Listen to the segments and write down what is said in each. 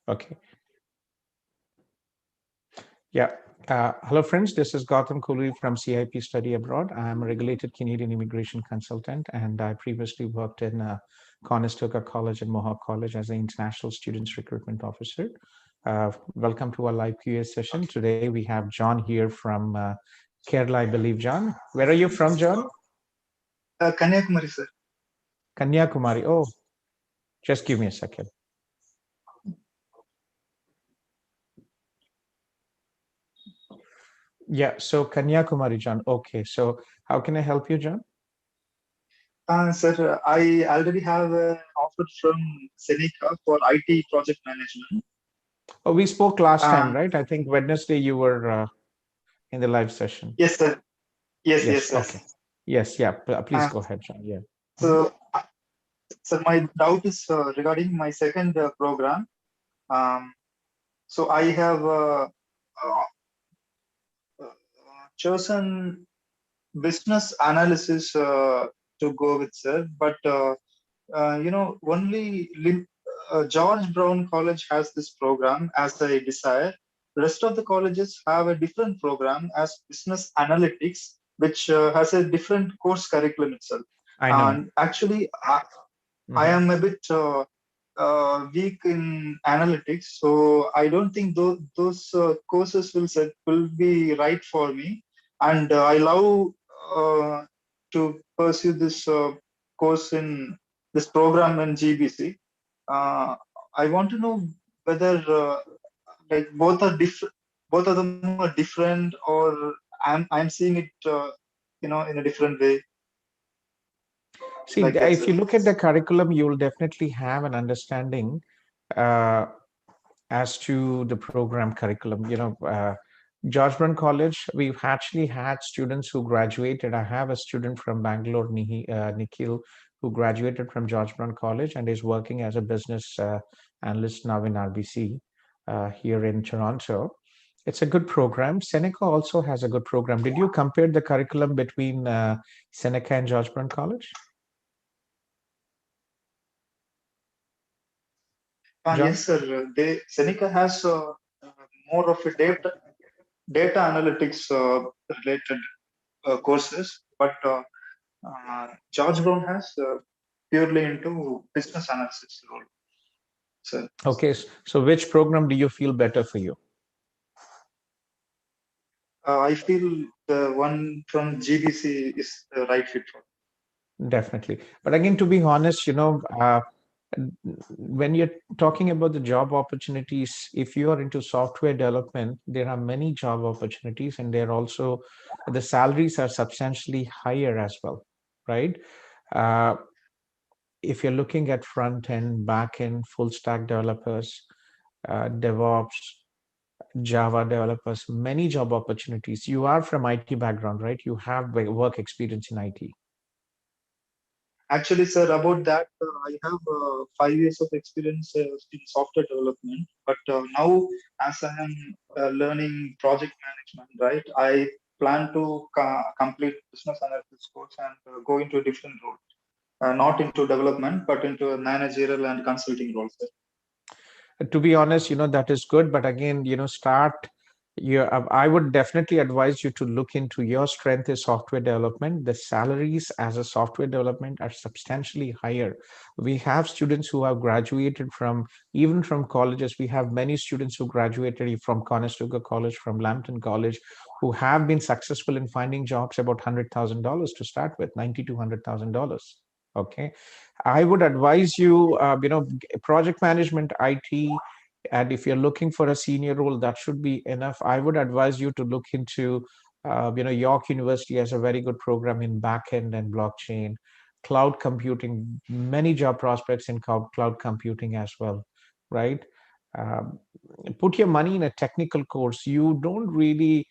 Okay. Yeah. Hello, friends. This is Gautham KOLLURI from CIP Study Abroad. I'm a regulated Canadian immigration consultant, and I previously worked in Conestoga College and Mohawk College as an international students recruitment officer. Welcome to our live QA session. Today we have John here from Kerala, I believe. John, where are you from, John? Kanyakumari, sir. Kanyakumari. Oh, just give me a second. Yeah, so Kanyakumari, John. Okay, so how can I help you, John? Sir, I already have an offer from Seneca for IT project management. Oh, we spoke last time, Um, right? I think Wednesday you were in the live session. yes, sir. Yes, okay. Yes. Yes, yeah, please Uh, go ahead, John. Yeah. Mhm. so, sir, my doubt is regarding my second program. Um, so I have uh, chosen business analysis to go with, sir. But only George Brown College has this program as I desire. Rest of the colleges have a different program as business analytics, which has a different course curriculum itself. I know. And actually, I Mhm. am a bit weak in analytics, so I don't think those courses will be right for me. And I love to pursue this course in this program in GBC. I want to know whether like both of them are different, or I'm seeing it in a different way, See, like that, if sir. you look at the curriculum, you will definitely have an understanding uh, as to the program curriculum. George Brown College, we've actually had students who graduated. I have a student from Bangalore, Nikhil, who graduated from George Brown College and is working as a business analyst now in RBC here in Toronto. It's a good program. Seneca also has a good program. Did you compare the curriculum between Seneca and George Brown College, John? Yes, sir. Seneca has more of a data analytics related courses, but George Brown has purely into business analysis role. So Okay, so which program do you feel better for you? I feel the one from GBC is the right fit for. Definitely. But again, to be honest, when you're talking about the job opportunities, if you are into software development, there are many job opportunities, and they're also the salaries are substantially higher as well, right? Uh, if you're looking at front end, back end, full stack developers, DevOps, Java developers, many job opportunities. You are from IT background, right? You have work experience in IT. Actually, sir, about that, I have 5 years of experience in software development. But now, as I am learning project management, right, I plan to complete business analysis course and go into a different role, not into development, but into a managerial and consulting role, sir. To be honest, that is good, but again, start your I would definitely advise you to look into your strength is software development. The salaries as a software development are substantially higher. We have students who have graduated from, even from colleges. We have many students who graduated from Conestoga College, from Lambton College, who have been successful in finding jobs about $100,000 to start with, 90 to $100,000. Okay, I would advise you, project management, IT, and if you're looking for a senior role, that should be enough. I would advise you to look into, York University has a very good program in backend and blockchain, cloud computing, many job prospects in cloud computing as well, right? Um, Put your money in a technical course. You don't really,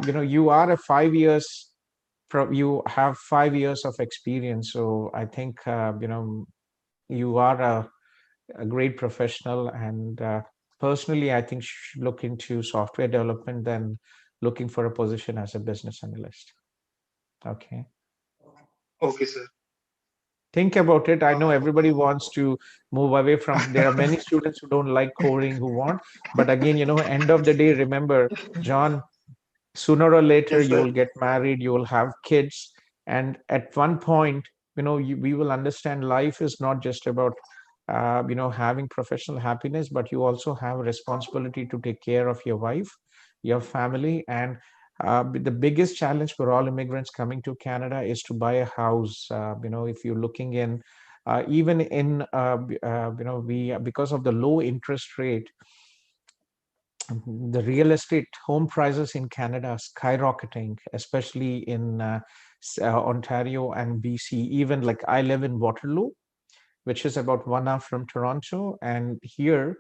you are a 5 years you have 5 years of experience, so I think you are a great professional, and personally I think you should look into software development than looking for a position as a business analyst. Okay, Okay, sir. think about it. I know everybody wants to move away from, there are many students who don't like coding who want, but again, end of the day, remember, John, sooner or later Yes, you sir. will get married, you will have kids, and at one point, we will understand life is not just about having professional happiness, but you also have a responsibility to take care of your wife, your family. And the biggest challenge for all immigrants coming to Canada is to buy a house. If you're looking in, even in we, because of the low interest rate, the real estate home prices in Canada are skyrocketing, especially in Ontario and BC. Even like I live in Waterloo, which is about 1 hour from Toronto, and here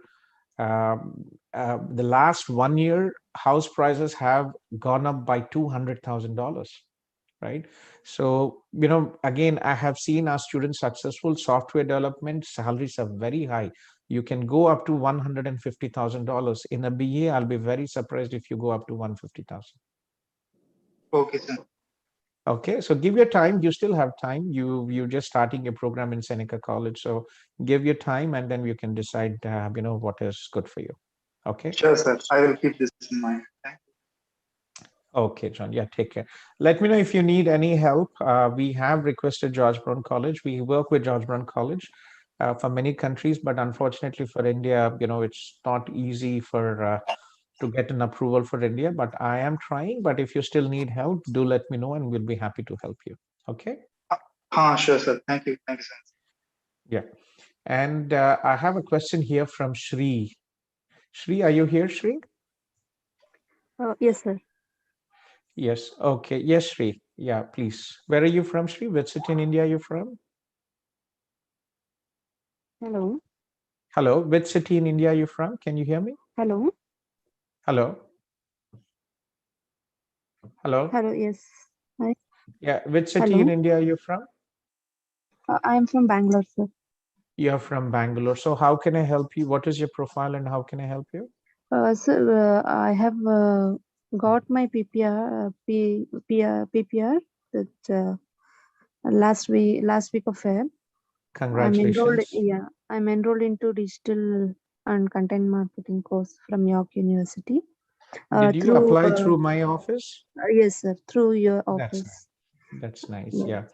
the last 1 year house prices have gone up by $200,000, right? So, again, I have seen our students successful software development salaries are very high. You can go up to $150,000 in a BA. I'll be very surprised if you go up to 150,000. Okay, sir. Okay, so give your time. You still have time. You're just starting your program in Seneca College, so give your time, and then you can decide, what is good for you. Okay. Sure, sir. I will keep this in mind. Thank Okay, John. Yeah, take care. Let me know if you need any help. We have requested George Brown College. We work with George Brown College for many countries, but unfortunately for India, it's not easy for to get an approval for India. But I am trying. But if you still need help, do let me know, and we'll be happy to help you. Okay. Sure, sir. Thank you. Thank you, sir. Yeah. And I have a question here from Shri. Shri, are you here, Shri? Yes, sir. Yes. Okay. Yes, Shri. Yeah, please. Where are you from, Shri? Which city in India are you from? Hello. Hello. Which city in India are you from? Can you hear me? Hello. Hello. Hello. Hello. Yes. Hi. Yeah. Which city in Hello. India are you from? I am from Bangalore, sir. You're from Bangalore. So how can I help you? What is your profile and how can I help you? Sir, I have got my PPR that last week of Feb. I'm enrolled. Congratulations. Yeah, I'm enrolled into digital and content marketing course from York University. Did you Through apply through my office? Yes, sir. Through your That's nice. office. That's nice. Yes. Yeah.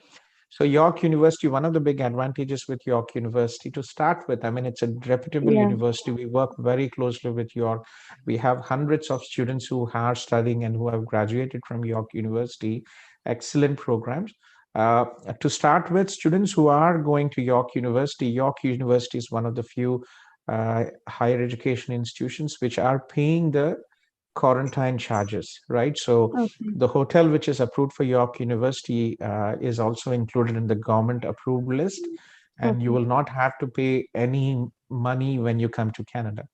So York University, one of the big advantages with York University to start with, I mean, it's a reputable Yeah. university. We work very closely with York. We have hundreds of students who are studying and who have graduated from York University. Excellent programs. Uh, to start with, students who are going to York University is one of the few higher education institutions which are paying the quarantine charges, right? So Okay. the hotel which is approved for York University is also included in the government approved list, and you Okay. will not have to pay any money when you come to Canada.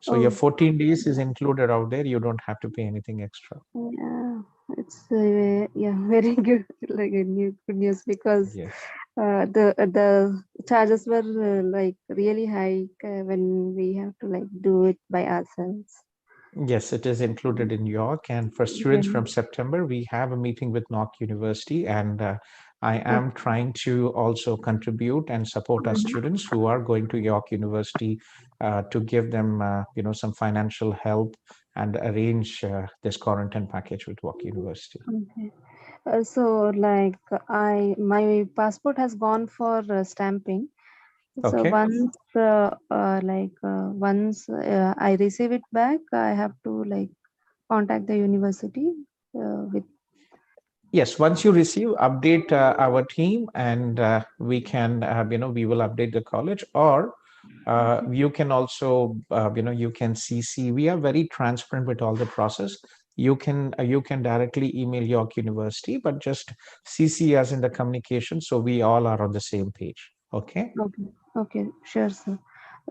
So your Oh. 14 days is included out there. You don't have to pay anything extra. Yeah, it's yeah, very good, like a good news because Yes. the charges were like really high when we have to like do it by ourselves. Yes, it is included in York. And for students Yeah. from September, we have a meeting with York University, and I am Okay. trying to also contribute and support our Mhm. students who are going to York University to give them, some financial help and arrange this quarantine package with York University. Okay. So like my passport has gone for stamping. So Okay. once I receive it back, I have to like contact the university with. Yes, once you receive, update our team, and we can, we will update the college, or you can also, you can CC. We are very transparent with all the process. You can directly email York University, but just CC us in the communication so we all are on the same page. Okay. Okay, okay, sure, sir.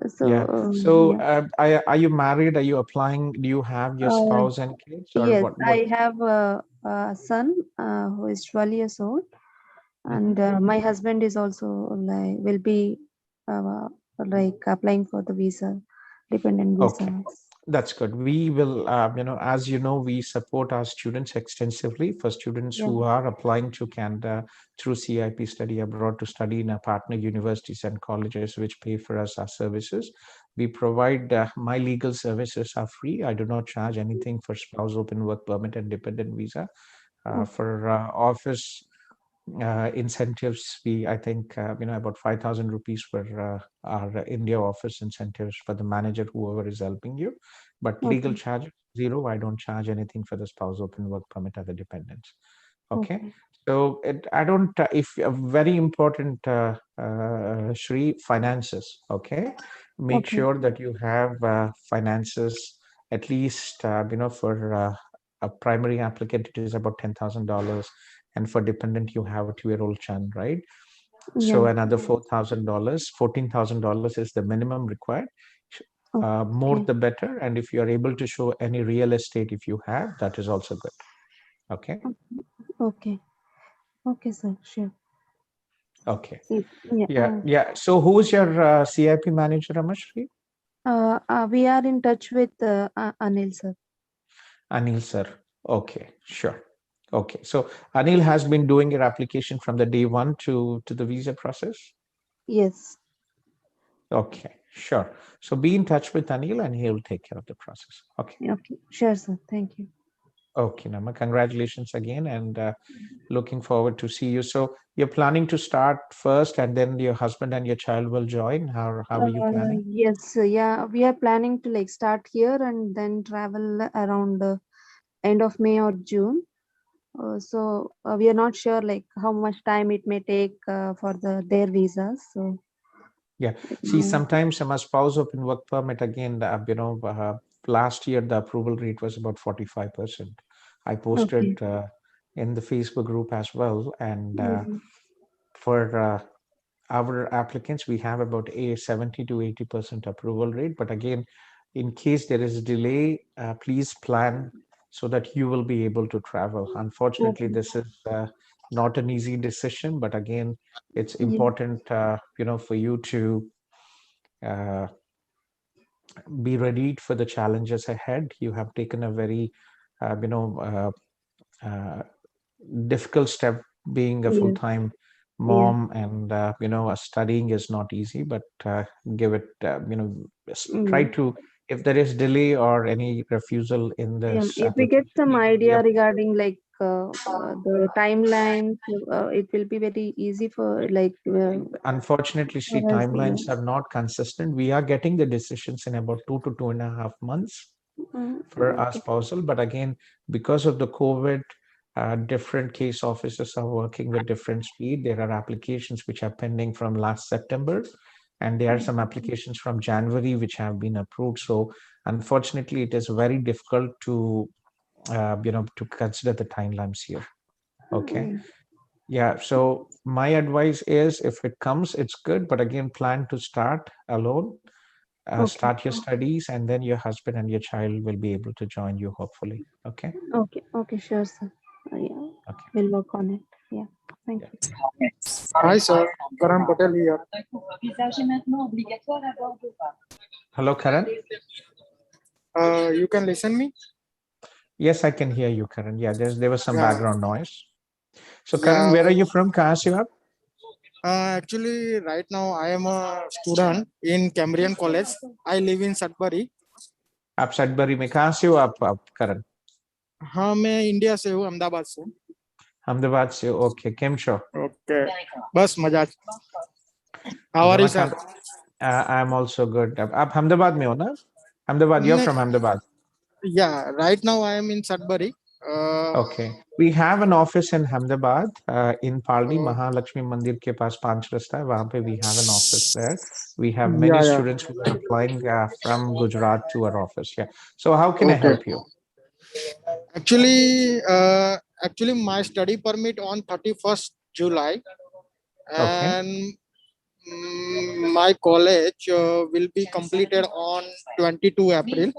So, Yeah. So, yeah. are you married? Are you applying? Do you have your Uh, spouse and kids, or yes, what? I have a son who is 12 years old, and Mhm. my husband is also like will be uh, like applying for the visa, dependent visa. Okay. That's good. We will, as you know, we support our students extensively. For students Yeah. who are applying to Canada through CIP study abroad to study in our partner universities and colleges, which pay for us our services. We provide my legal services are free. I do not charge anything for spouse open work permit and dependent visa. Okay. For office incentives, I think about 5,000 rupees for our India office incentives for the manager, whoever is helping you. But legal Okay. charge zero. I don't charge anything for the spouse open work permit or the dependents. Okay. Okay. So I don't, if very important, Shri, finances. Okay. Make Okay. sure that you have finances at least, for a primary applicant, it is about $10,000. And for dependent, you have a 2-year-old child, right? So Yeah. another $4,000, $14,000 is the minimum required. More Okay. the better. And if you are able to show any real estate, if you have, that is also good. Okay. Okay. Okay, sir. Sure. Okay. Yeah. Yeah. Yeah. So who's your CIP manager, Ramashri? We are in touch with Anil, sir. Anil sir. Okay. Sure. Okay. So Anil has been doing your application from the day one to the visa process. Yes. Okay. Sure. So be in touch with Anil and he'll take care of the process. Okay. Okay. Sure, sir. Thank you. Okay, Nama. Congratulations again, and looking forward to see you. So you're planning to start first, and then your husband and your child will join. How are you planning? Yes. Yeah. We are planning to like start here and then travel around end of May or June. So we are not sure like how much time it may take for their visas. So Yeah. See, yeah. sometimes a spouse open work permit again. Last year the approval rate was about 45%. I Okay. posted in the Facebook group as well, and Mm, for our applicants, we have about a 70 to 80% approval rate. But again, in case there is a delay, please plan so that you will be able to travel. Unfortunately, okay. this is not an easy decision, but again, it's Yeah. important, for you to uh, be ready for the challenges ahead. You have taken a very, uh, you know, uh, difficult step. Being a Yes. full-time Yeah. mom and studying is not easy, but give it try Mm. to, if there is delay or any refusal in Yeah. this If we get application, some it will be idea a, regarding like the timelines, it will be very easy for like unfortunately, for see, us. timelines are not consistent. We are getting the decisions in about 2 to 2.5 months for our Okay. spousal. But again, because of the COVID, different case officers are working with different speed. There are applications which are pending from last September, and there are some applications from January which have been approved. So unfortunately, it is very difficult to consider the timelines here. Okay. Mm. Yeah. So my advice is, if it comes, it's good. But again, plan to start alone, Okay. start your studies, and then your husband and your child will be able to join you, hopefully. Okay. Okay. Okay. Sure, sir. Yeah. Okay. We'll work on it. Yeah. Thank Yeah. you. Hi sir, Karan Patel here. Hello, Karan. You can listen me? Yes, I can hear you, Karan. Yeah, there was some Yeah, background noise. So, Karan, yeah. where are you from? कहाँ से हो आप? Actually, right now I am a student in Cambrian College. I live in Sudbury. आप Sudbury में कहाँ से हो आप करण? हाँ, मैं इंडिया से हूँ, अहमदाबाद से. अहमदाबाद से. ओके, केम शो. Okay. बस मजा. How are you, sir? I'm also good. आप अहमदाबाद में हो ना? Ahmedabad, you're from Ahmedabad. Yeah, right now I am in Sudbury. Okay. We have an office in Ahmedabad, in Paldi, uh, Mahalakshmi Mandir के पास 5 रास्ता है. वहाँ पे we have an office there. We have many yeah, yeah. students who are applying from Gujarat to our office. Yeah. So how can I Okay. help you? Actually, my study permit on 31st July, Okay. and my college will be completed on 22 April.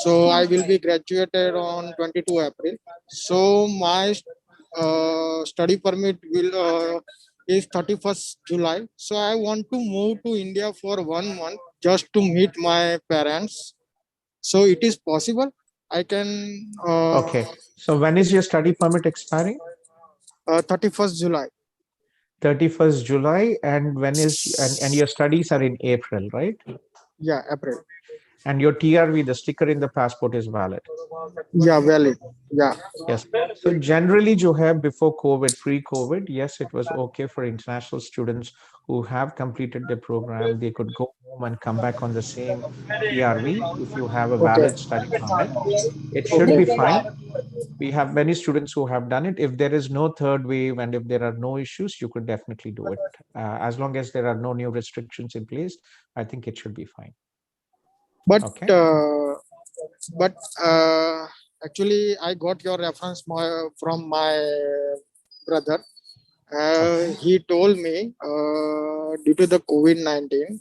So I will be graduated on 22 April. So my study permit will is 31st July. So I want to move to India for 1 month just to meet my parents. So it is possible. I can. Okay. So when is your study permit expiring? 31st July. 31st July. And when is and your studies are in April, right? Yeah, April. And your TRV, the sticker in the passport, is valid. Yeah, valid. Yeah. Yes. So generally, you have before COVID, pre-COVID, yes, it was okay for international students who have completed their program. They could go home and come back on the same TRV if you have a Okay. valid study permit. It should Okay. be fine. We have many students who have done it. If there is no third wave and if there are no issues, you could definitely do it. As long as there are no new restrictions in place, I think it should be fine. But Okay. but actually, I got your reference from my brother. Okay. He told me due to the COVID-19,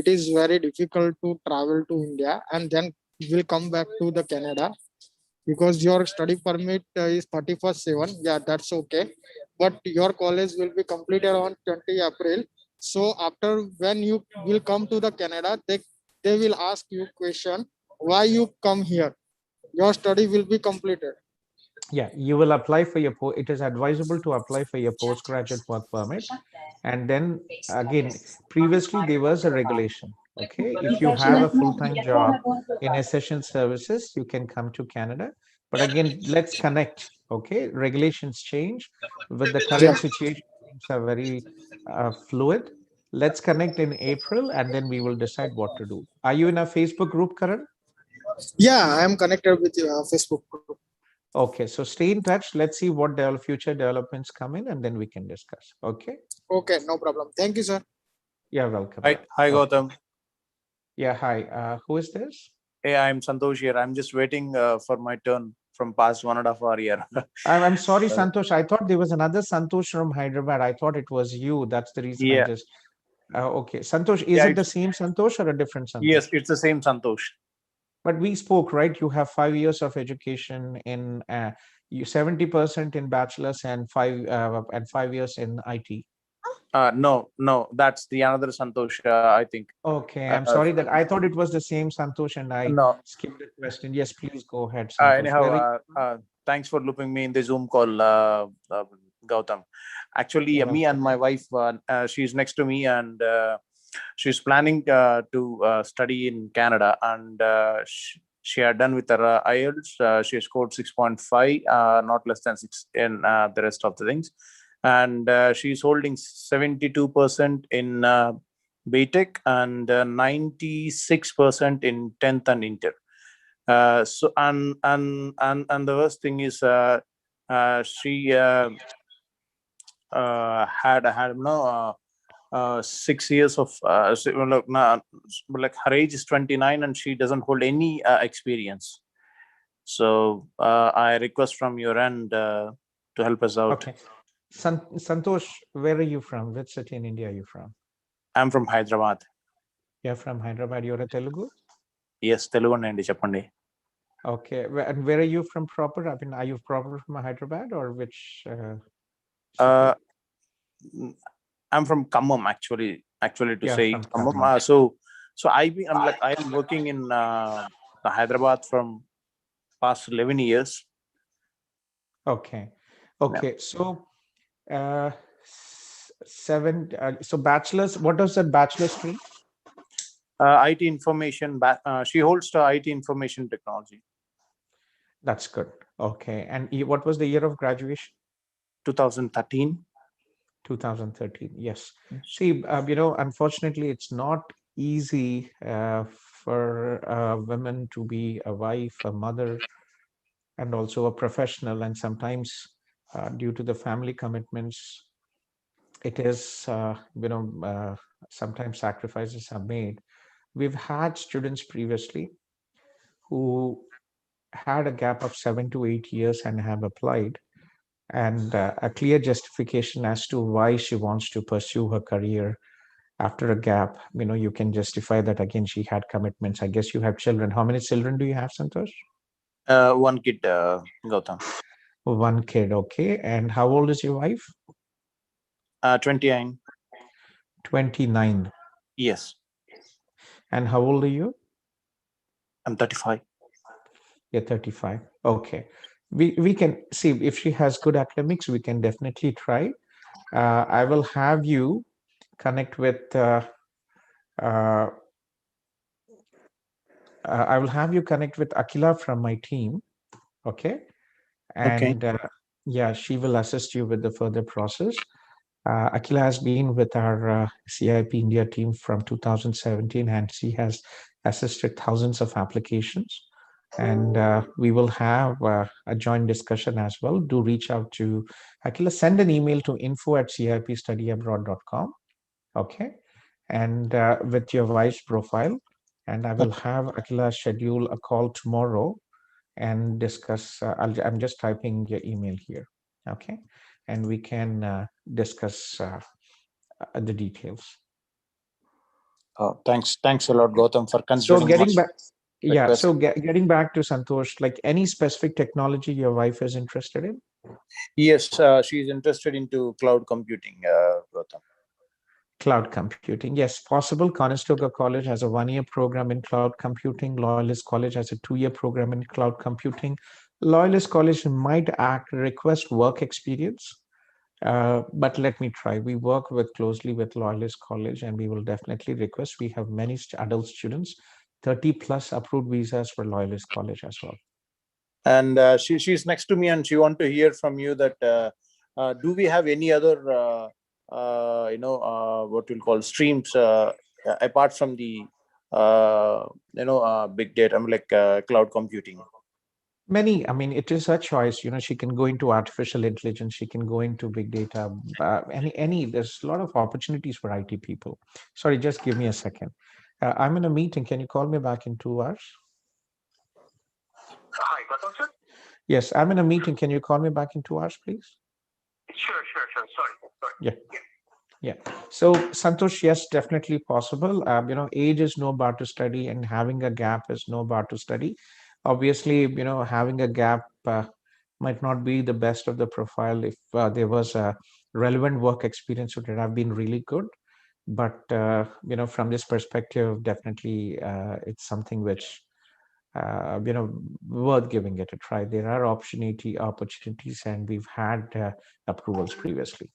it is very difficult to travel to India and then will come back to the Canada because your study permit is 31st 7. Yeah, that's okay. But your college will be completed on 20 April. So after when you will come to the Canada, they will ask you question why you come here. Your study will be completed. Yeah, you will apply for your it is advisable to apply for your postgraduate work permit. And then again, previously there was a regulation. Okay, if you have a full-time job in essential services, you can come to Canada. But again, let's connect. Okay, regulations change with the Yeah. current situation. Things are very fluid. Let's connect in April, and then we will decide what to do. Are you in a Facebook group, Karan? Yeah, I am connected with your Facebook group. Okay, so stay in touch. Let's see what future developments come in, and then we can discuss. Okay. Okay, no problem. Thank you, sir. You're welcome. Hi, Okay. Gautam. Yeah, hi. Who is this? Hey, I'm Santosh here. I'm just waiting for my turn from past 1.5 year. I'm sorry, Santosh. I thought there was another Santosh from Hyderabad. I thought it was you. That's the reason I Yeah. just. Okay, Santosh, is Yeah, it the same Santosh or a different Santosh? Yes, it's the same Santosh. But we spoke, right? You have 5 years of education in you 70% in bachelor's and 5 years in IT. No, that's the another Santosh, I think. Okay, I'm sorry that I thought it was the same Santosh and I No. skipped the question. Yes, please go ahead, Santosh. Anyhow, thanks for looping me in the Zoom call, Gautam. Actually, me and my wife, she's next to me, and she's planning to study in Canada, and she had done with her IELTS. She scored 6.5, not less than 6 in the rest of the things, and she's holding 72% in BTech and 96% in 10th and Inter. So and the worst thing is she had 6 years of like her age is 29 and she doesn't hold any experience. So I request from your end to help us out. Okay. Santosh, where are you from? Which city in India are you from? I'm from Hyderabad. You're from Hyderabad. You're a Telugu? Yes, Telugu andi cheppandi. Okay. And where are you from proper? I mean, are you proper from Hyderabad or which city? I'm from Khammam, actually to Yeah, say from Khammam. Khammam. So I am working in Hyderabad from past 11 years. Okay. Okay. So so bachelor's, what does that bachelor's stream? IT information. She holds the IT information technology. That's good. Okay. And what was the year of graduation? 2013. 2013. Yes. See, unfortunately, it's not easy for women to be a wife, a mother, and also a professional. And sometimes, due to the family commitments, it is, sometimes sacrifices are made. We've had students previously who had a gap of 7 to 8 years and have applied, and a clear justification as to why she wants to pursue her career after a gap. You can justify that again, she had commitments. I guess you have children. How many children do you have, Santosh? One kid, Gautam. One kid. Okay. And how old is your wife? 29. 29. Yes. And how old are you? I'm 35. You're 35. Okay. We can see if she has good academics, we can definitely try. I will have you connect with I will have you connect with Akila from my team. Okay. Okay. And yeah, she will assist you with the further process. Akila has been with our CIP India team from 2017, and she has assisted thousands of applications. And we will have a joint discussion as well. Do reach out to Akila. Send an email to info@cipstudyabroad.com. Okay. And with your wife's profile. And I will have Akila schedule a call tomorrow and discuss. I'm just typing your email here. Okay. And we can discuss the details. Thanks a lot, Gautam, for So considering getting my back, yeah. request. So getting back to Santosh, like any specific technology your wife is interested in? Yes, she's interested into cloud computing, Gautam. Cloud computing, yes, possible. Conestoga College has a 1-year program in cloud computing. Loyalist College has a 2-year program in cloud computing. Loyalist College might request work experience. But let me try. We work closely with Loyalist College, and we will definitely request. We have many adult students, 30 plus approved visas for Loyalist College as well. And she's next to me, and she want to hear from you that do we have any other what we'll call streams apart from the big data, like cloud computing? Many, I mean, it is her choice. She can go into artificial intelligence. She can go into big data. There's a lot of opportunities for IT people. Sorry, just give me a second. I'm in a meeting. Can you call me back in 2 hours? Hi, Gautam sir? Yes, I'm in a meeting. Can you call me back in 2 hours, please? Sure. Sorry. Yeah. So Santosh, yes, definitely possible. Age is no bar to study, and having a gap is no bar to study. Obviously, having a gap might not be the best of the profile. If there was a relevant work experience, it would have been really good. But from this perspective, definitely it's something which worth giving it a try. There are opportunities, and we've had approvals previously.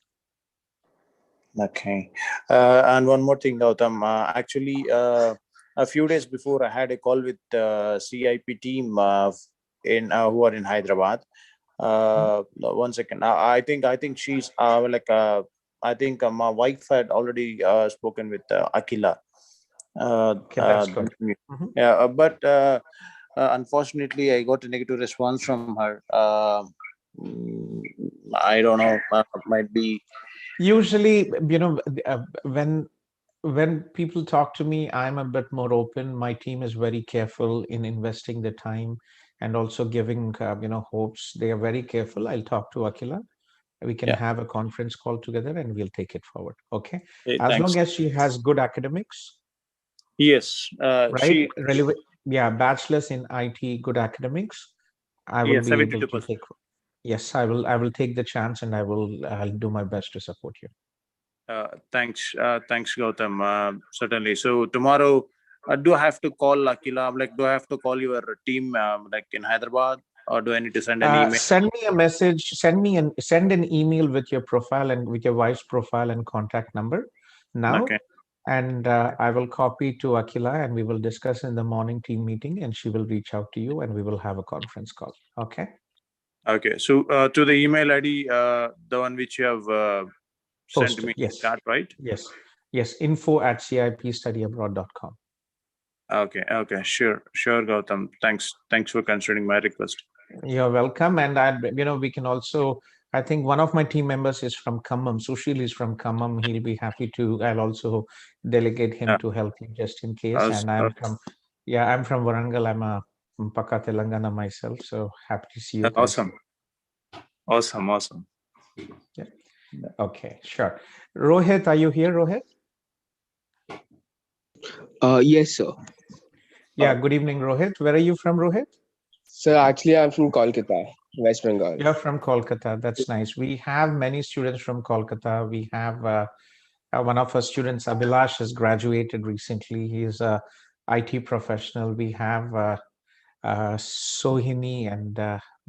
Okay. And one more thing, Gautam. Actually, a few days before, I had a call with CIP team who are in Hyderabad. 1 second. I think she's I think my wife had already spoken with Akila. Okay, that's good. Yeah, but unfortunately, I got a negative response from her. I don't know. Might be. Usually, when people talk to me, I'm a bit more open. My team is very careful in investing the time and also giving hopes. They are very careful. I'll talk to Akila. We can have a conference call together, and we'll take it forward. Okay. As long as she has good academics. Yes. Right. Relevant. Yeah. Bachelor's in IT, good academics. I will be able to take. Yes, I will take the chance, and I'll do my best to support you. Thanks, Gautam. Certainly. So tomorrow, do I have to call Akila? Like, do I have to call your team, like in Hyderabad, or do I need to send an email? Send me a message. Send an email with your profile and with your wife's profile and contact number now. Okay. And I will copy to Akila, and we will discuss in the morning team meeting, and she will reach out to you, and we will have a conference call. Okay. Okay. So to the email ID, the one which you have sent me, yes. chat, right? Yes. info@cipstudyabroad.com. Okay. Sure, Gautam. Thanks for considering my request. You're welcome. And we can also, I think one of my team members is from Khammam. Sushil is from Khammam. He'll be happy to. I'll also delegate him to help you just in case. And I'm from Warangal. I'm a Pakka Telangana myself. So happy to see you guys. Awesome. Yeah. Okay, sure. Rohit, are you here, Rohit? Yes, sir. Yeah, good evening, Rohit. Where are you from, Rohit? Sir, actually, I'm from Kolkata, West Bengal. You're from Kolkata. That's nice. We have many students from Kolkata. We have one of our students, Abhilash, has graduated recently. He's a IT professional. We have Sohini and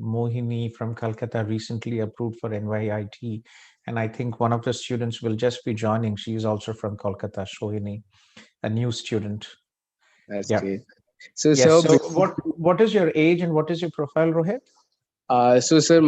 Mohini from Calcutta recently approved for NYIT. And I think one of the students will just be joining. She is also from Kolkata, Sohini, a new student. That's Yeah. great. So, Yes. sir, So what is your age and what is your profile, Rohit? sir,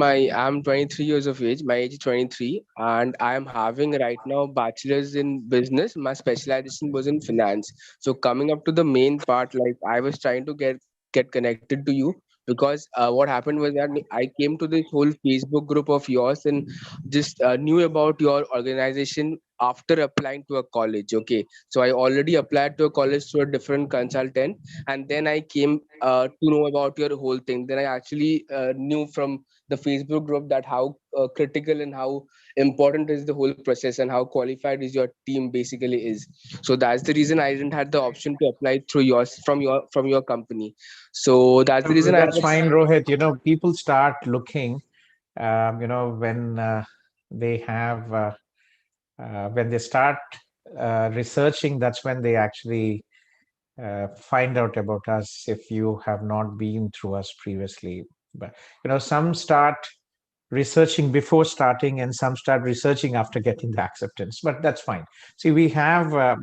I'm 23 years of age. My age is 23, and I am having right now bachelor's in business. My specialization was in finance. So coming up to the main part, like I was trying to get connected to you because what happened was that I came to this whole Facebook group of yours and just knew about your organization after applying to a college. Okay, so I already applied to a college through a different consultant, and then I came to know about your whole thing. Then I actually knew from the Facebook group that how critical and how important is the whole process and how qualified is your team basically is. So that's the reason I didn't have the option to apply through yours from your company. So that's the reason I That's have. fine, Rohit. People start looking, when they have, when they start researching, that's when they actually find out about us if you have not been through us previously. But, some start researching before starting and some start researching after getting the acceptance, but that's fine. See, we have about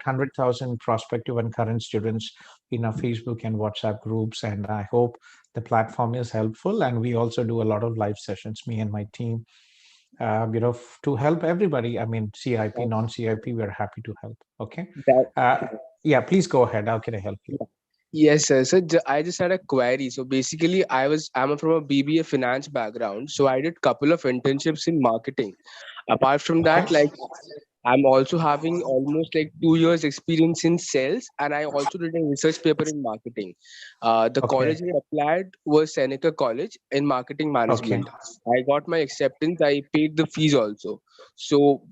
100,000 prospective and current students in our Facebook and WhatsApp groups, and I hope the platform is helpful. And we also do a lot of live sessions, me and my team, to help everybody. I mean, CIP, non-CIP, we're happy to help. Okay. That, Yeah, please go ahead. How can I help you? yes, sir. So I just had a query. So basically, I'm from a BBA finance background. So I did couple of internships in marketing. Apart from Okay. that, like I'm also having almost like 2 years experience in sales, and I also did a research paper in marketing. The Okay. college I applied was Seneca College in marketing Okay. management. I got my acceptance. I paid the fees also. So,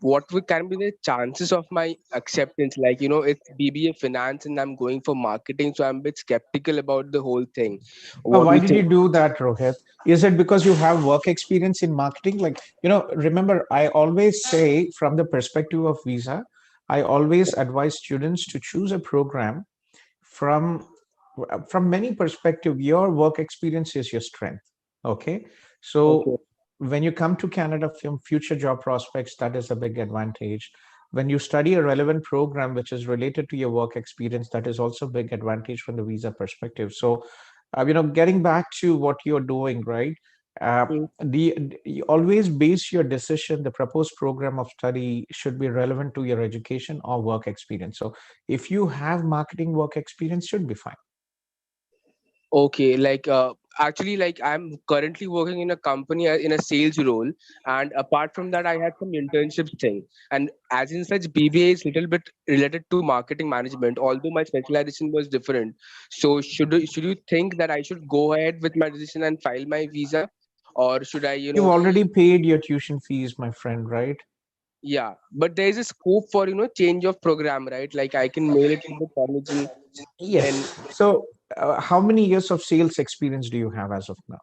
can be the chances of my acceptance? Like it's BBA finance, and I'm going for marketing, so I'm a bit skeptical about the whole thing. What do Why you did you think? do that, Rohit? Is it because you have work experience in marketing? Like, remember, I always say from the perspective of visa, I always advise students to choose a program from from many perspective. Your work experience is your strength. Okay. Okay, So when you come to Canada from future job prospects, that is a big advantage. When you study a relevant program which is related to your work experience, that is also a big advantage from the visa perspective. So getting back to what you're doing, right? uh, mm, you always base your decision, the proposed program of study should be relevant to your education or work experience. So if you have marketing work experience, should be fine. okay. Like actually, like I'm currently working in a company in a sales role, and apart from that, I had some internships thing. And as in such, BBA is little bit related to marketing management, although my specialization was different. So should you think that I should go ahead with my decision and file my visa, or should I, You've already paid your tuition fees, my friend, right? yeah, but there is a scope for change of program, right? Like I can mail it to the college and then Yes. So how many years of sales experience do you have as of now?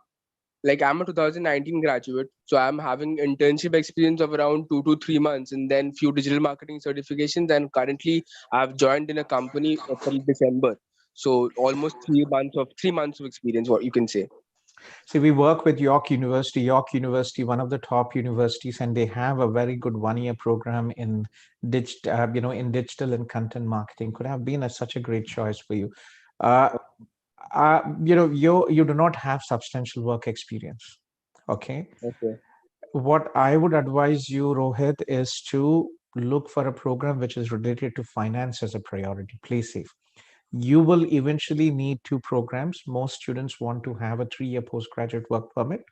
like I'm a 2019 graduate, so I'm having internship experience of around 2 to 3 months, and then few digital marketing certifications. And currently, I've joined in a company from December, so almost 3 months of experience. What you can say? See, we work with York University. York University, one of the top universities, and they have a very good 1 year program in in digital and content marketing. Could have been such a great choice for you. Uh, you do not have substantial work experience. Okay. Okay, What I would advise you, Rohit, is to look for a program which is related to finance as a priority. Play safe. You will eventually need two programs. Most students want to have a 3 year postgraduate work permit.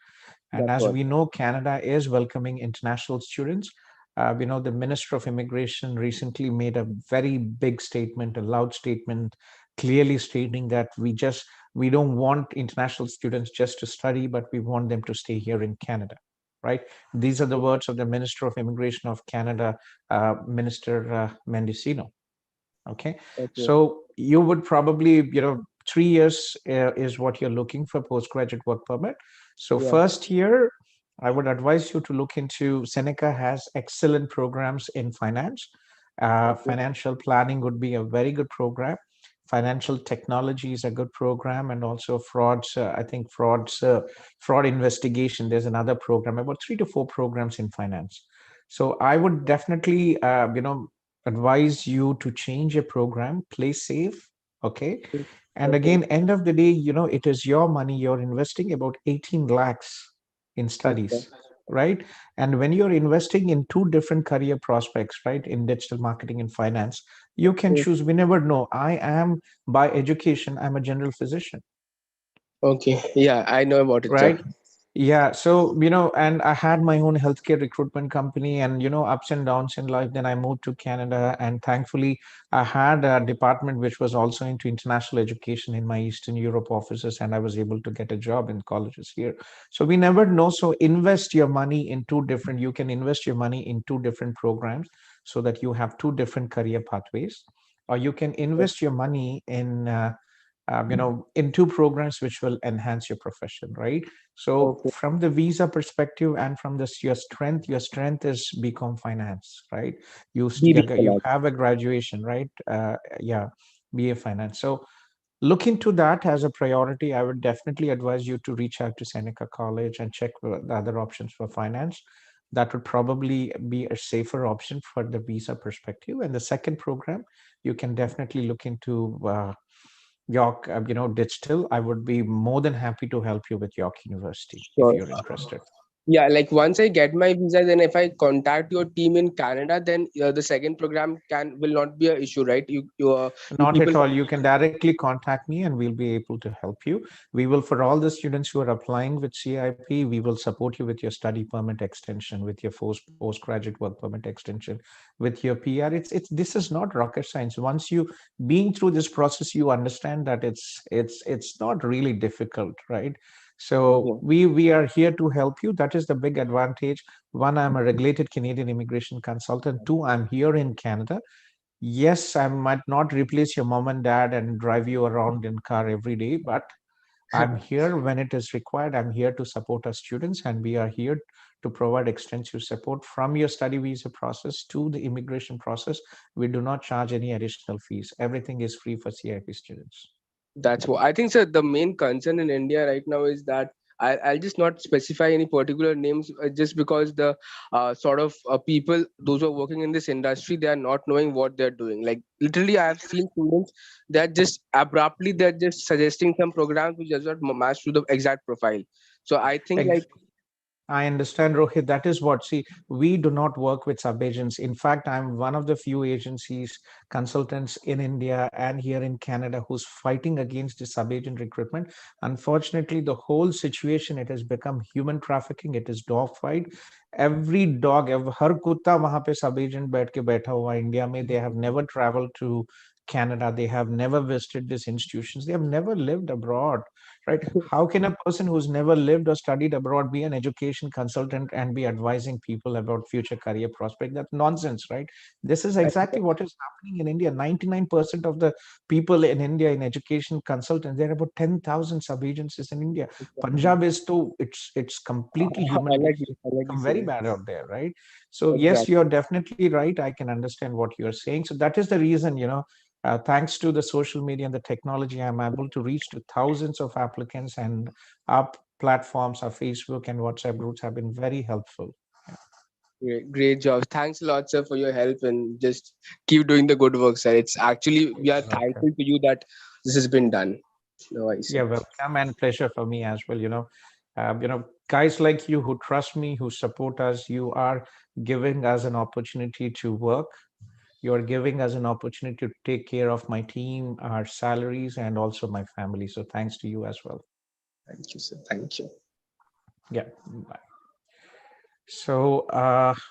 And that's as what. we know, Canada is welcoming international students. The Minister of Immigration recently made a very big statement, a loud statement, clearly stating that we don't want international students just to study, but we want them to stay here in Canada. Right? These are the words of the Minister of Immigration of Canada, Minister Mendicino. Okay, Okay, so you would probably, 3 years is what you're looking for postgraduate work permit. So yeah, first year, I would advise you to look into Seneca has excellent programs in finance. okay, Financial planning would be a very good program. financial technology is a good program, and also frauds. I think fraud investigation. There's another program, about 3 to 4 programs in finance. So I would definitely, advise you to change your program, play safe. Okay. And Okay. again, end of the day, it is your money. You're investing about 18 lakhs in Okay. studies, right? And when you're investing in two different career prospects, right, in digital marketing and finance, you can choose. We never know. I am, by education, I'm a general physician, Okay. Yeah, I know about it, sir. right? Yeah, so and I had my own healthcare recruitment company, and ups and downs in life. Then I moved to Canada, and thankfully, I had a department which was also into international education in my Eastern Europe offices, and I was able to get a job in colleges here. So we never know. So invest your money in two different. You can invest your money in two different programs so that you have two different career pathways, or you can invest your money in two programs which will enhance your profession, right? So Okay. from the visa perspective and from this your strength is BCom finance, right? BB You Finance. have a graduation, right? Yeah, BA finance. So look into that as a priority. I would definitely advise you to reach out to Seneca College and check the other options for finance. That would probably be a safer option for the visa perspective. And the second program, you can definitely look into York, digital. I would be more than happy to help you with York University if Sure. you're interested. Yeah, like once I get my visa, then if I contact your team in Canada, then the second program will not be an issue, right? You Not people. at all. You can directly contact me and we'll be able to help you. We will, for all the students who are applying with CIP, we will support you with your study permit extension, with your postgraduate work permit extension, with your PR. This is not rocket science. Once you being through this process, you understand that it's not really difficult, right? So Okay. we are here to help you. That is the big advantage. One, I'm a regulated Canadian immigration consultant. Two, I'm here in Canada. Yes, I might not replace your mom and dad and drive you around in car every day, but I'm here when it is required. I'm here to support our students, and we are here to provide extensive support from your study visa process to the immigration process. We do not charge any additional fees. Everything is free for CIP students. That's what I think, sir. The main concern in India right now is that I'll just not specify any particular names, just because the sort of people, those who are working in this industry, they are not knowing what they're doing. Like literally, I have seen students that just abruptly they're just suggesting some programs which does not match to the exact profile. So I think like. I understand, Rohit. That is what, see, we do not work with sub-agents. In fact, I'm one of the few agencies, consultants in India and here in Canada who's fighting against the sub-agent recruitment. Unfortunately, the whole situation, it has become human trafficking. It is dog fight. Every dog, हर कुत्ता वहां पे sub-agent बैठ के बैठा हुआ है India में. They have never traveled to Canada. They have never visited these institutions. They have never lived abroad, right? How can a person who's never lived or studied abroad be an education consultant and be advising people about future career prospect? That's nonsense, right? This is exactly what is happening in India. 99% of the people in India in education consultants, there are about 10,000 sub-agencies in India. Punjab is too, it's completely human. It has become very bad out there, right? So yes, Exactly. you're definitely right. I can understand what you're saying. So that is the reason, thanks to the social media and the technology, I'm able to reach to thousands of applicants, and our platforms, our Facebook and WhatsApp groups have been very helpful. Great job. Thanks a lot, sir, for your help, and just keep doing the good work, sir. It's actually we are Okay. thankful to you that this has been done. No, I Yeah, sir. welcome, and pleasure for me as well. Guys like you who trust me, who support us, you are giving us an opportunity to work. You're giving us an opportunity to take care of my team, our salaries, and also my family. So thanks to you as well. Thank you, sir. Thank you. Yeah. Bye. So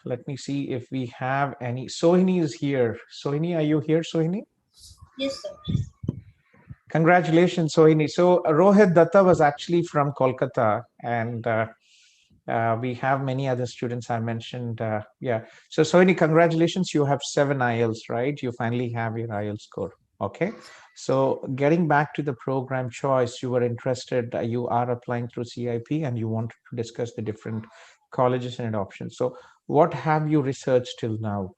let me see if we have any. Sohini is here. Sohini, are you here, Sohini? Yes, sir. Congratulations, Sohini. So Rohit Datta was actually from Kolkata, and we have many other students I mentioned. Yeah. So Sohini, congratulations. You have 7 IELTS, right? You finally have your IELTS score. Okay. So getting back to the program choice, you were interested, you are applying through CIP and you wanted to discuss the different colleges and options. So what have you researched till now?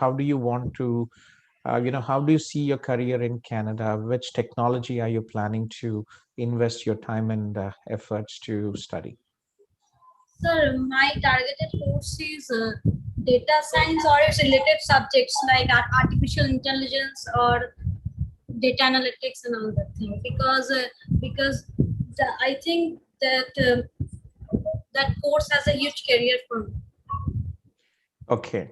How do you want to How do you see your career in Canada? Which technology are you planning to invest your time and efforts to study? Sir, my targeted course is data science or its related subjects like artificial intelligence or data analytics and all that thing. Because I think that that course has a huge career for me. Okay.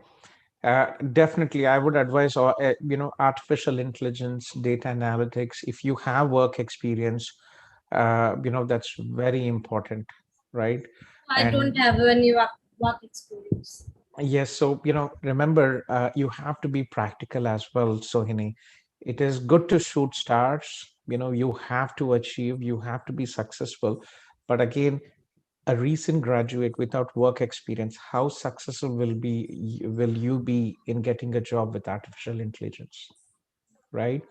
Definitely, I would advise, artificial intelligence, data analytics. If you have work experience, that's very important, right? I And don't have any work experience. yes, so remember, you have to be practical as well, Sohini. It is good to shoot stars. You have to achieve, you have to be successful. But again, a recent graduate without work experience, how successful will you be in getting a job with artificial intelligence, right?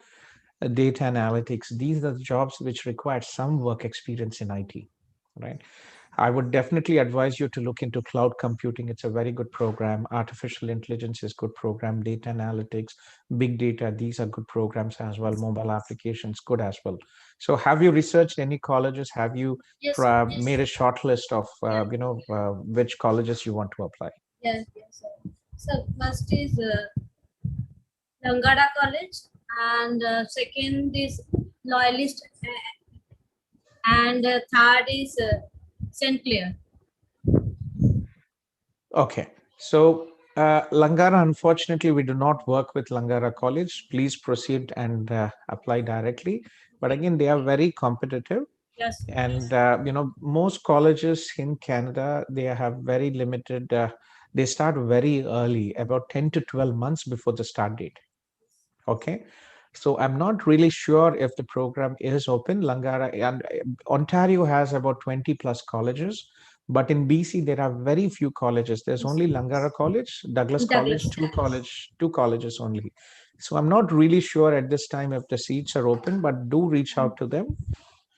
Data analytics, these are the jobs which require some work experience in IT, right? I would definitely advise you to look into cloud computing. It's a very good program. Artificial intelligence is good program. Data analytics, big data, these are good programs as well. Mobile applications, good as well. So have you researched any colleges? Have you Yes, made a short list of, which colleges you want to apply? yes, yes, sir. So first is Langada College, and second is Loyalist, and third is St. Clair. Okay. So Langara, unfortunately, we do not work with Langara College. Please proceed and apply directly. But again, they are very competitive. Yes. And, most colleges in Canada, they have very limited, they start very early, about 10 to 12 months before the start date. Okay. So I'm not really sure if the program is open. Langara and Ontario has about 20 plus colleges, but in BC there are very few colleges. There's only Langara College, Douglas College, two colleges only. So I'm not really sure at this time if the seats are open, but do reach out to them.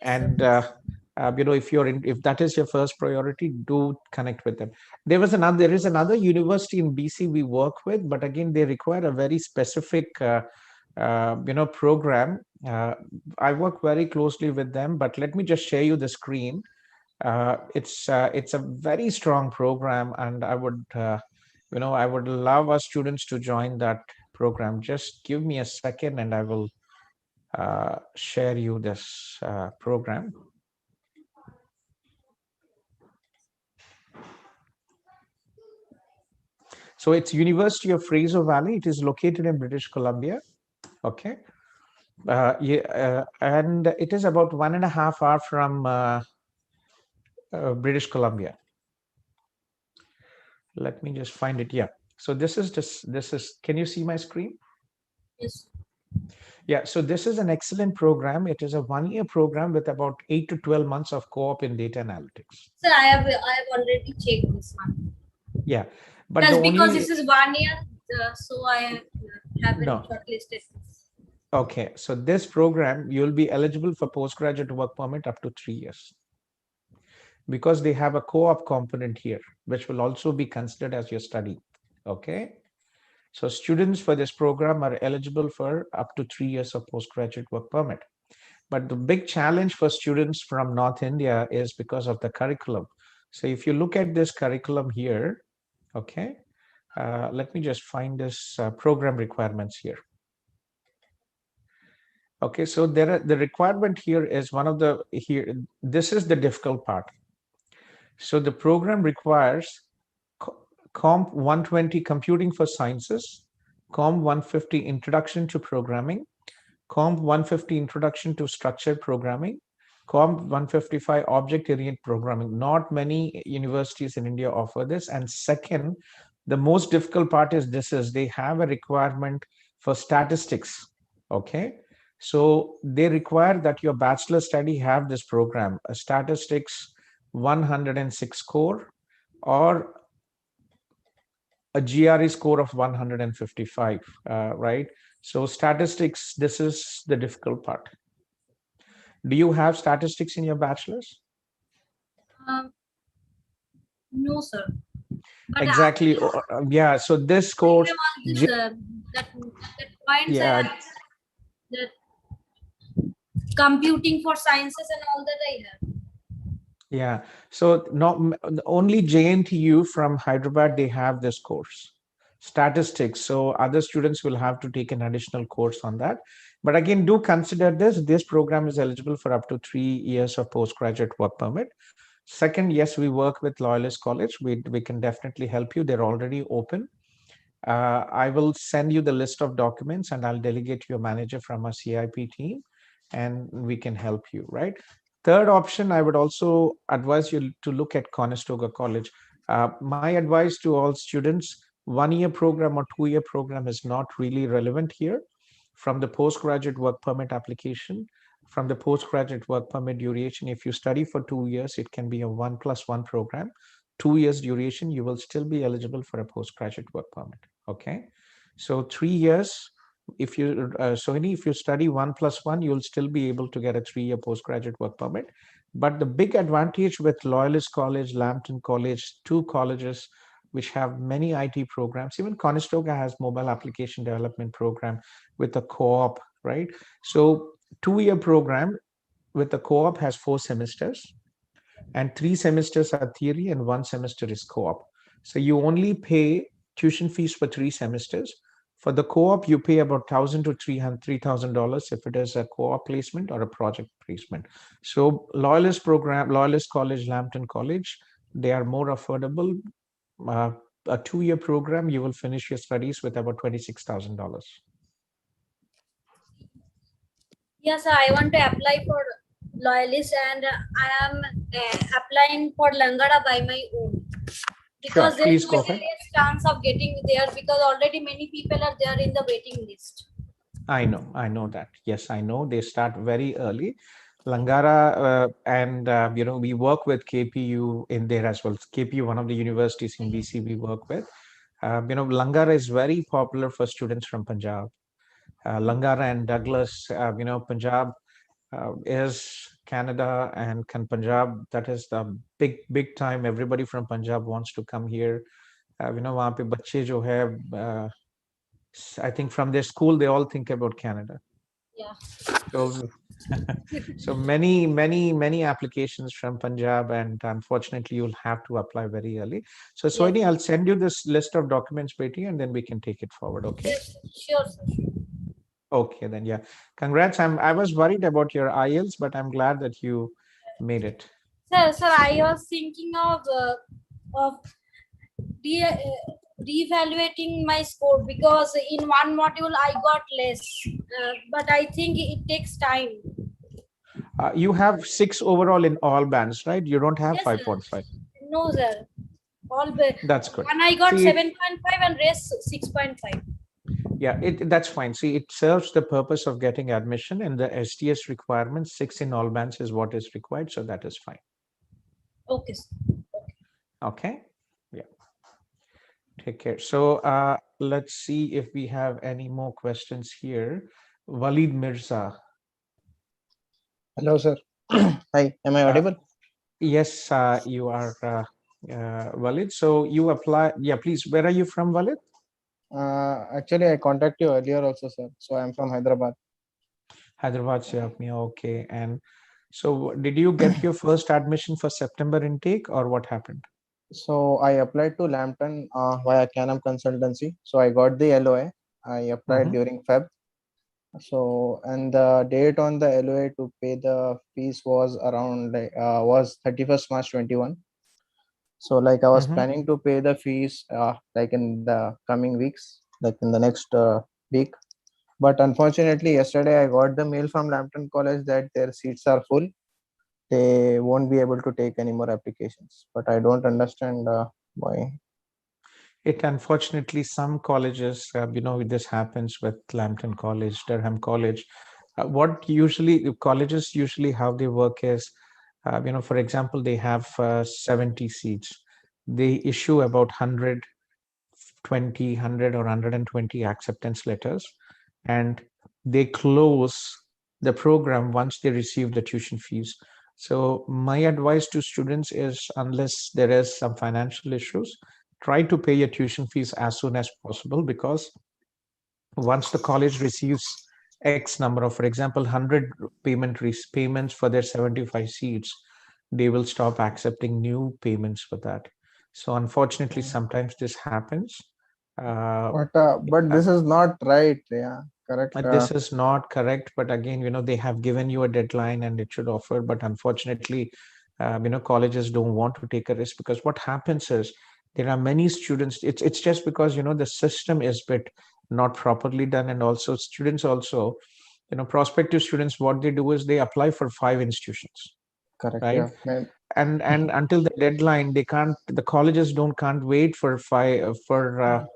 And if that is your first priority, do connect with them. There is another university in BC we work with, but again they require a very specific program. I work very closely with them, but let me just share you the screen. It's a very strong program, and I would love our students to join that program. Just give me a second, and I will share you this program. So it's University of Fraser Valley. It is located in British Columbia. Okay. And it is about 1.5 hours from British Columbia. Let me just find it. Yeah. So this is, can you see my screen? Yes. Yeah. So this is an excellent program. It is a 1-year program with about 8 to 12 months of co-op in data analytics. Sir, I have already checked this one. Yeah. But Just the because only, this is 1 year, so I haven't No. shortlisted. Okay. So this program, you'll be eligible for postgraduate work permit up to 3 years, because they have a co-op component here, which will also be considered as your study. Okay. So students for this program are eligible for up to 3 years of postgraduate work permit. But the big challenge for students from North India is because of the curriculum. So if you look at this curriculum here, okay, let me just find this program requirements here. Okay, so the requirement here is this is the difficult part. So the program requires Comp 120 Computing for Sciences, Comp 150 Introduction to Programming, Comp 150 Introduction to Structured Programming, Comp 155 Object-Oriented Programming. Not many universities in India offer this. And second, the most difficult part is they have a requirement for statistics. Okay. So they require that your bachelor study have this program, a statistics 106 score or a GRE score of 155, right? So statistics, this is the difficult part. Do you have statistics in your bachelor's? No, sir. But Exactly. Yeah. So this course, all this, that points yeah, that computing for sciences and all that I have. yeah. So not only JNTU from Hyderabad, they have this course, statistics. So other students will have to take an additional course on that. But again, do consider this. This program is eligible for up to 3 years of postgraduate work permit. Second, yes, we work with Loyalist College. We can definitely help you. They're already open. I will send you the list of documents and I'll delegate your manager from our CIP team and we can help you, right? Third option, I would also advise you to look at Conestoga College. My advice to all students, 1 year program or 2 year program is not really relevant here. From the postgraduate work permit application, from the postgraduate work permit duration, if you study for 2 years, it can be a 1+1 program. 2 years duration, you will still be eligible for a postgraduate work permit. Okay, so 3 years. If you if you study 1+1, you'll still be able to get a 3 year postgraduate work permit. But the big advantage with Loyalist College, Lambton College, two colleges which have many IT programs. Even Conestoga has mobile application development program with a co-op, right? So 2 year program with the co-op has 4 semesters and 3 semesters are theory and 1 semester is co-op. So you only pay tuition fees for 3 semesters. For the co-op, you pay about $1,000 to $3,000 if it is a co-op placement or a project placement. So Loyalist program, Loyalist College, Lambton College, they are more affordable. Uh, a 2 year program, you will finish your studies with about $26,000. Yes, I want to apply for Loyalist and I am applying for Langara by my own. Because Sure, there is please go very ahead. less chance of getting there because already many people are there in the waiting list. I know that. Yes, I know they start very early. Langara and we work with KPU in there as well. KPU, one of the universities in BC we work with. Langara is very popular for students from Punjab. Langara and Douglas, Punjab is Canada and Punjab. That is the big time. Everybody from Punjab wants to come here. वहाँ पे बच्चे जो है, I think from their school they all think about Canada. Yeah. So, so many applications from Punjab, and unfortunately, you'll have to apply very early. So, Soini, I'll send you this list of documents, Betty, and then we can take it forward. Okay. Yes, sure, sir. Okay, then yeah. Congrats. I was worried about your IELTS, but I'm glad that you made it. Sir, I was thinking of reevaluating my score because in one module I got less, but I think it takes time. You have 6 overall in all bands, right? You don't have Yes, 5.5. No, sir. That's good. And I got See, 7.5 and rest 6.5. Yeah, that's fine. See, it serves the purpose of getting admission, and the STS requirements 6 in all bands is what is required, so that is fine. Okay. Okay. Yeah. Take care. So let's see if we have any more questions here. Walid Mirza. Hello, sir. Hi, am I audible? Yes, you are, Walid. So you apply. Yeah, please. Where are you from, Walid? Actually, I contacted you earlier also, sir. So I'm from Hyderabad. Hyderabad, okay. And so did you get your first admission for September intake or what happened? So I applied to Lambton via Canam Consultancy. So I got the LOA. I applied during Feb. So, and the date on the LOA to pay the fees was around was 31st March 21. So like I was planning to pay the fees like in the coming weeks, like in the next week. But unfortunately, yesterday I got the mail from Lambton College that their seats are full. They won't be able to take any more applications. But I don't understand why. It unfortunately, some colleges, this happens with Lambton College, Durham College. What usually colleges usually how they work is, for example, they have 70 seats. They issue about 120, 100 or 120 acceptance letters, and they close the program once they receive the tuition fees. So my advice to students is, unless there is some financial issues, try to pay your tuition fees as soon as possible, because once the college receives X number of, for example, 100 payments for their 75 seats, they will stop accepting new payments for that. So unfortunately, sometimes this happens. But this is not right. Yeah, correct. This is not correct, but again, they have given you a deadline and it should offer, but unfortunately, colleges don't want to take a risk, because what happens is there are many students. It's just because the system is bit not properly done, and also students also, prospective students, what they do is they apply for 5 institutions, Correct. right? Yeah. Man. And until the deadline, the colleges can't wait for 5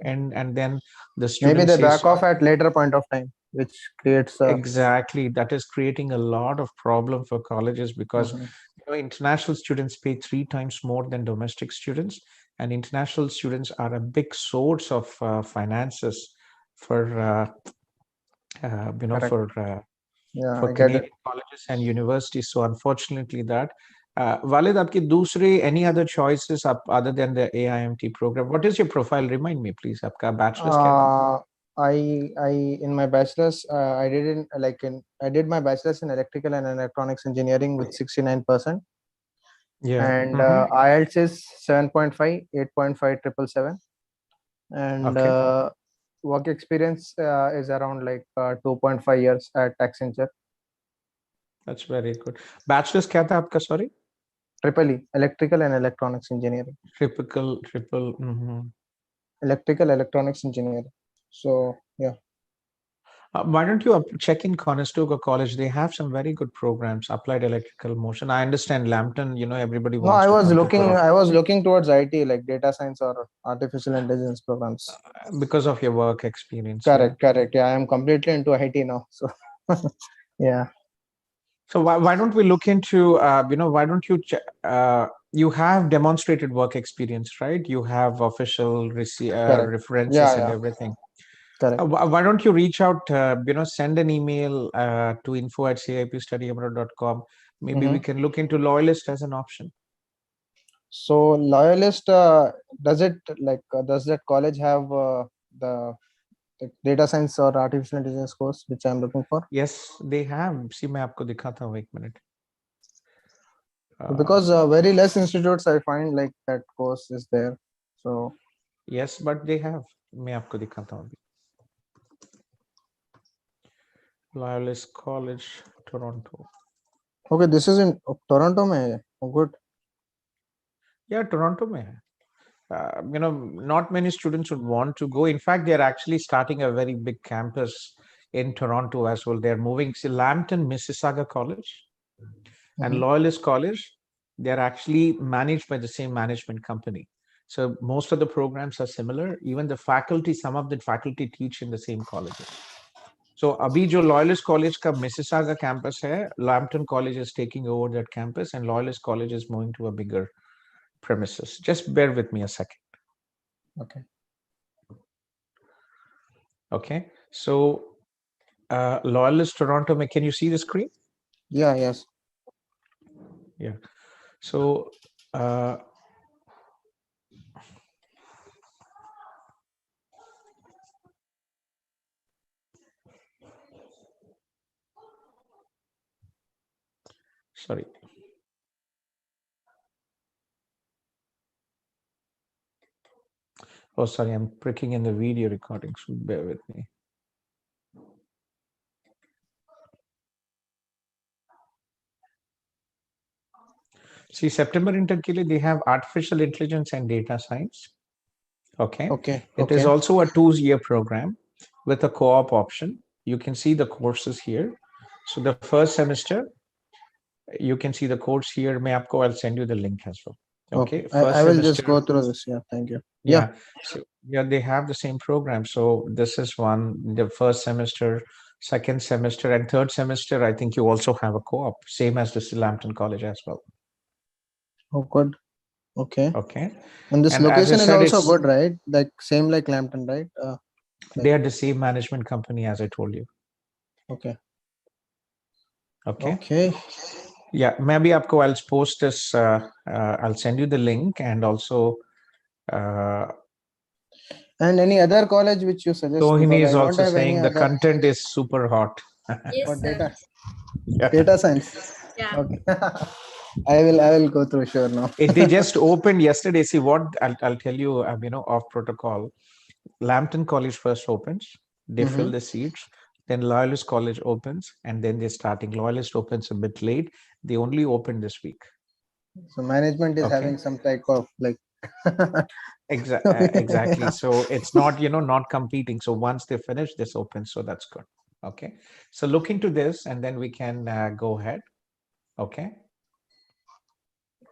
and then the Maybe student they says, back off at later point of time, which creates a. exactly, that is creating a lot of problem for colleges, because Mhm. international students pay 3 times more than domestic students, and international students are a big source of finances for Correct. Yeah, for I get it. Canadian colleges and universities. So unfortunately that Walid, आपके दूसरे any other choices other than the AIMT program? What is your profile? Remind me, please. आपका bachelor's क्या था? I in my bachelor's I did my bachelor's in electrical and electronics engineering with 69%. Yeah. And IELTS is 7.5, 8.5, 777. And Okay. work experience is around 2.5 years at Accenture. That's very good. Bachelor's क्या था आपका? Sorry. Triple E, electrical and electronics engineering. Triple. Electrical electronics engineering. So yeah. Why don't you check in Conestoga College? They have some very good programs, applied electrical motion. I understand Lambton, everybody No, wants to come to Toronto I was looking towards IT, like data science or artificial intelligence programs. because of your work experience. Correct. Yeah, I am completely into IT now. So yeah. So why don't we look into, why don't you, you have demonstrated work experience, right? You have official Correct. references Yeah, and yeah. everything. Correct. Why don't you reach out, send an email to info@cipstudyabroad.com. Maybe we can look into Loyalist as an option. So Loyalist, does that college have the data science or artificial intelligence course which I'm looking for? Yes, they have. See, मैं आपको दिखाता हूँ 1 minute. Because very less institutes I find like that course is there. So yes, but they have. मैं आपको दिखाता हूँ. Loyalist College, Toronto. Okay, this is in Toronto में है. Oh, good. Yeah, Toronto में है. Not many students would want to go. In fact, they're actually starting a very big campus in Toronto as well. They're moving to Lambton, Mississauga College and Loyalist College. They're actually managed by the same management company. So most of the programs are similar. Even the faculty, some of the faculty teach in the same colleges. So abhi jo Loyalist College ka Mississauga campus hai, Lambton College is taking over that campus and Loyalist College is moving to a bigger premises. Just bear with me a second. Okay. Okay. So Loyalist Toronto, can you see the screen? Yeah, yes. Yeah. So sorry. Oh, sorry, I'm pricking in the video recording, so bear with me. See, September intern ke liye, they have artificial intelligence and data science. Okay. It is also a 2-year program with a co-op option. You can see the courses here. So the first semester, you can see the course here. I'll send you the link as well. Okay. I will just go through this. Yeah, thank you. Yeah. So yeah, they have the same program. So this is one, the first semester, second semester, and third semester. I think you also have a co-op, same as the Lambton College as well. Oh, good. Okay. Okay. And this location is also good, right? Like same like Lambton, right? They are the same management company as I told you. Okay. Okay. Yeah, maybe I'll post this. I'll send you the link, and also And any other college which you suggest? Sohini Because is I don't also have any saying the other content is super hot. Yes, for sir. data science. Yeah. Okay. I will go through sure now. They just opened yesterday. See what I'll tell you, off protocol. Lambton College first opens, they fill the seats, then Loyalist College opens, and then they're starting. Loyalist opens a bit late. They only open this week. So management is Okay. having some type of like Exactly. So it's not, not competing. So once they finish, this opens. So that's good. Okay. So look into this and then we can go ahead. Okay.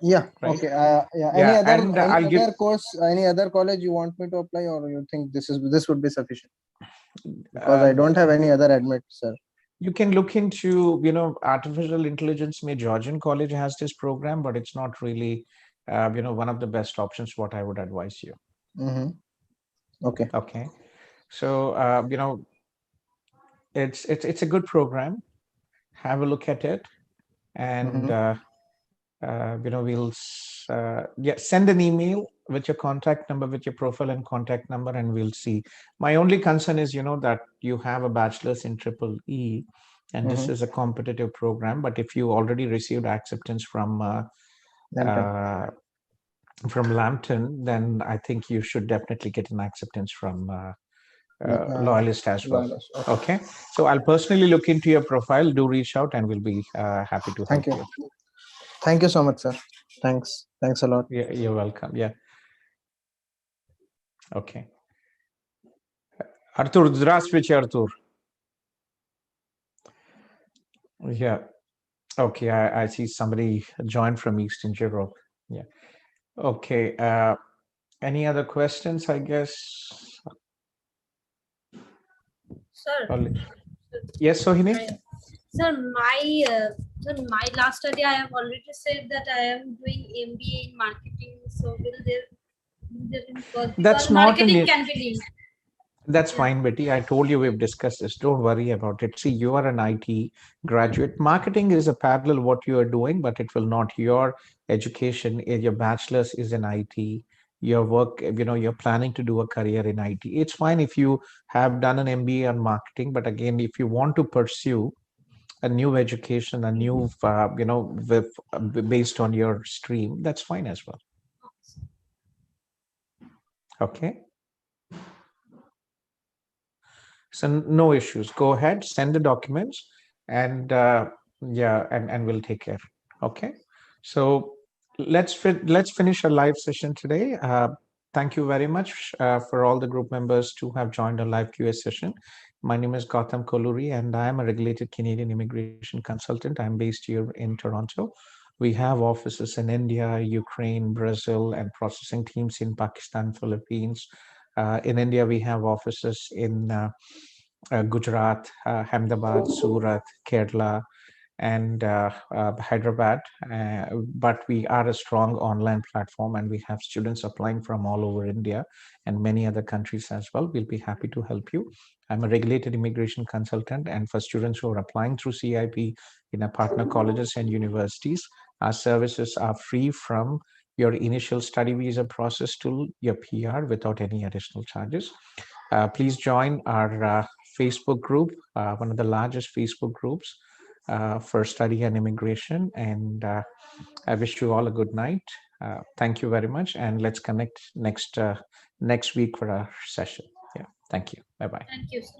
Yeah. Right. Okay. Yeah. Yeah, Any and I'll give other course, any other college you want me to apply, or you think this would be sufficient? Because I don't have any other admit, sir. you can look into, artificial intelligence. May Georgian College has this program, but it's not really, one of the best options. What I would advise you. Okay. Okay. So, it's a good program. Have a look at it, and we'll send an email with your contact number, with your profile and contact number, and we'll see. My only concern is, that you have a bachelor's in triple E, and this is a competitive program. But if you already received acceptance from Lambton, then I think you should definitely get an acceptance from Loyalist as well. Loyalist, Okay. So I'll personally look into your profile. Do reach out, and we'll be happy to help you. Thank you so much, sir. Thanks a lot. Yeah, you're welcome. Yeah. Okay. Артур, здравствуйте, Артур. Yeah. Okay, I see somebody joined from Eastern Europe. Yeah. Okay. Any other questions, I guess? Sir. Yes, Sohini? Sir, my last study, I have already said that I am doing MBA in marketing. So will there That's not marketing can be linked. That's fine, Betty. I told you we've discussed this. Don't worry about it. See, you are an IT graduate. Marketing is a parallel what you are doing, but it will not. Your education, your bachelor's is in IT. Your work, you're planning to do a career in IT. It's fine if you have done an MBA on marketing, but again, if you want to pursue a new education, a new, based on your stream, that's fine as well. Okay. So no issues. Go ahead, send the documents, and and we'll take care. Okay. So let's finish our live session today. Thank you very much for all the group members to have joined our live QA session. My name is Gautham Kolluri, and I am a regulated Canadian immigration consultant. I'm based here in Toronto. We have offices in India, Ukraine, Brazil, and processing teams in Pakistan, Philippines. In India, we have offices in Gujarat, Ahmedabad, Surat, Kerala, and Hyderabad. But we are a strong online platform, and we have students applying from all over India and many other countries as well. We'll be happy to help you. I'm a regulated immigration consultant, and for students who are applying through CIP in our partner colleges and universities, our services are free from your initial study visa process to your PR without any additional charges. Please join our Facebook group, one of the largest Facebook groups for study and immigration. And I wish you all a good night. Thank you very much. And let's connect next week for our session. Yeah. Thank you. Bye-bye. Thank you, sir.